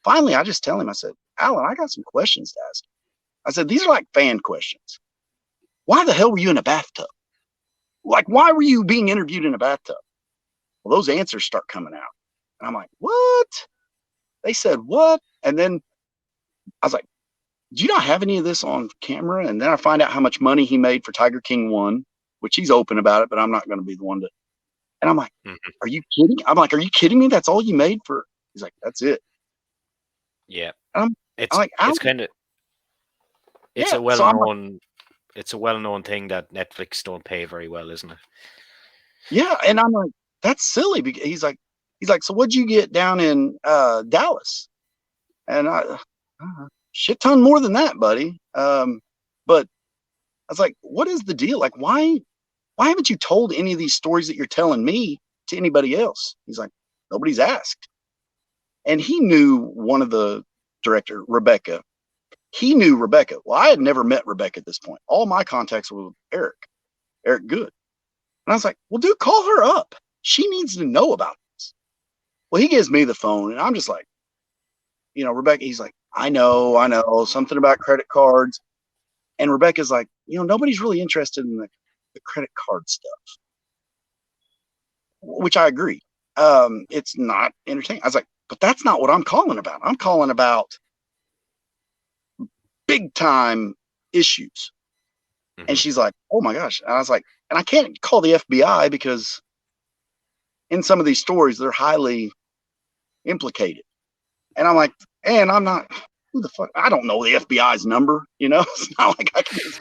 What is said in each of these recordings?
finally, I just tell him, I said, Alan, I got some questions to ask. I said, these are like fan questions. Why the hell were you in a bathtub? Like, why were you being interviewed in a bathtub? Well, those answers start coming out. And I'm like, what? They said, what? And then I was like, do you not have any of this on camera? And then I find out how much money he made for Tiger King 1, which he's open about it, but I'm not going to be the one to. And I'm like, are you kidding? I'm like, are you kidding me? That's all you made for? He's like, that's it. Yeah. I'm It's like, it's kind of it's yeah. a So I'm like, well-known thing that Netflix don't pay very well, isn't it? yeah. And I'm like, that's silly. Because he's like, so what'd you get down in Dallas? And shit ton more than that, buddy. But I was like, what is the deal? Like, why haven't you told any of these stories that you're telling me to anybody else? He's like, nobody's asked. And he knew one of the director, Rebecca. He knew Rebecca. Well, I had never met Rebecca at this point. All my contacts were with Eric Good. And I was like, well, dude, call her up. She needs to know about this. Well, he gives me the phone and I'm just like, Rebecca, he's like, I know something about credit cards. And Rebecca's like, nobody's really interested in the credit card stuff, which I agree. It's not entertaining. I was like, but that's not what I'm calling about. I'm calling about big time issues. Mm-hmm. And she's like, oh my gosh. And I was like, and I can't call the FBI because in some of these stories, they're highly implicated. And I'm like, and I'm not, who the fuck? I don't know the FBI's number, It's not like I can just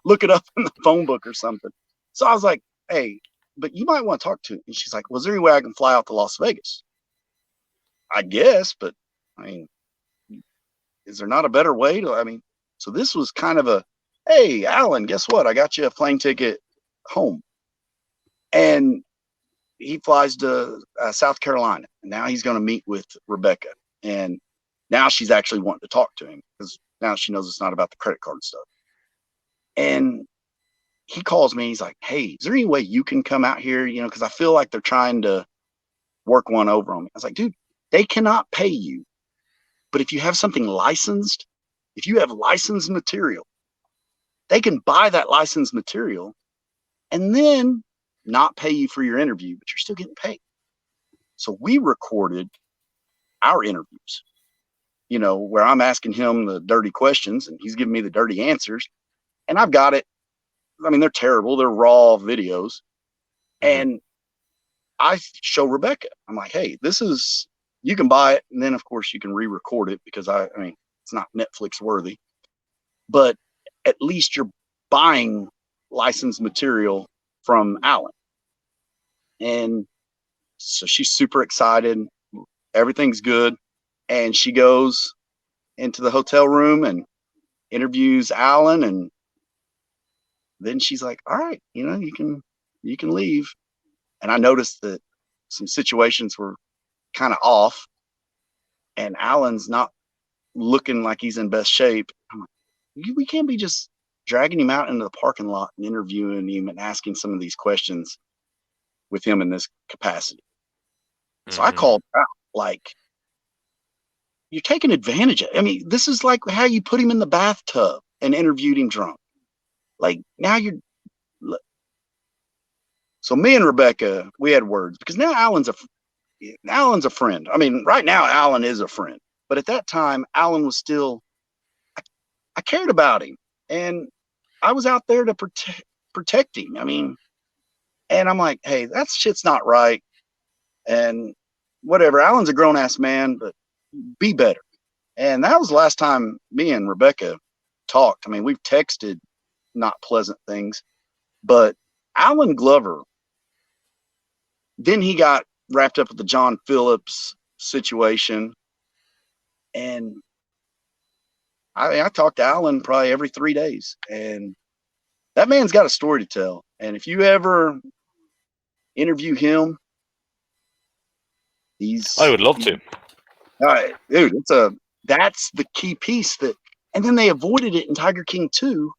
look it up in the phone book or something. So I was like, hey, but you might want to talk to him. And she's like, well, is there any way I can fly out to Las Vegas? I guess, but I mean, is there not a better way to, so this was kind of a, hey, Alan, guess what? I got you a plane ticket home. And he flies to South Carolina. And now he's going to meet with Rebecca. And now she's actually wanting to talk to him because now she knows it's not about the credit card stuff. And he calls me. He's like, hey, is there any way you can come out here? Because I feel like they're trying to work one over on me. I was like, dude, they cannot pay you. But if you have something licensed, if you have licensed material, they can buy that licensed material and then not pay you for your interview, but you're still getting paid. So we recorded our interviews, where I'm asking him the dirty questions and he's giving me the dirty answers. And I've got it. They're terrible. They're raw videos. Mm-hmm. And I show Rebecca. I'm like, hey, you can buy it. And then, of course, you can re-record it because it's not Netflix worthy. But at least you're buying licensed material from Alan. And so she's super excited. Everything's good. And she goes into the hotel room and interviews Alan. And then she's like, all right, you can leave. And I noticed that some situations were kind of off and Alan's not looking like he's in best shape. I'm like, we can't be just dragging him out into the parking lot and interviewing him and asking some of these questions with him in this capacity. Mm-hmm. So I called out, like, you're taking advantage of it. This is like how you put him in the bathtub and interviewed him drunk. Like now so me and Rebecca, we had words because now Alan's a friend. Right now Alan is a friend, but at that time Alan was still, I cared about him and I was out there to protect him. And I'm like, hey, that shit's not right. And whatever, Alan's a grown ass man, but be better. And that was the last time me and Rebecca talked. We've texted not pleasant things, but Alan Glover, then he got wrapped up with the John Phillips situation. And I talked to Alan probably every 3 days, and that man's got a story to tell. And if you ever interview him, I would love to. All right, dude, that's the key piece and then they avoided it in Tiger King 2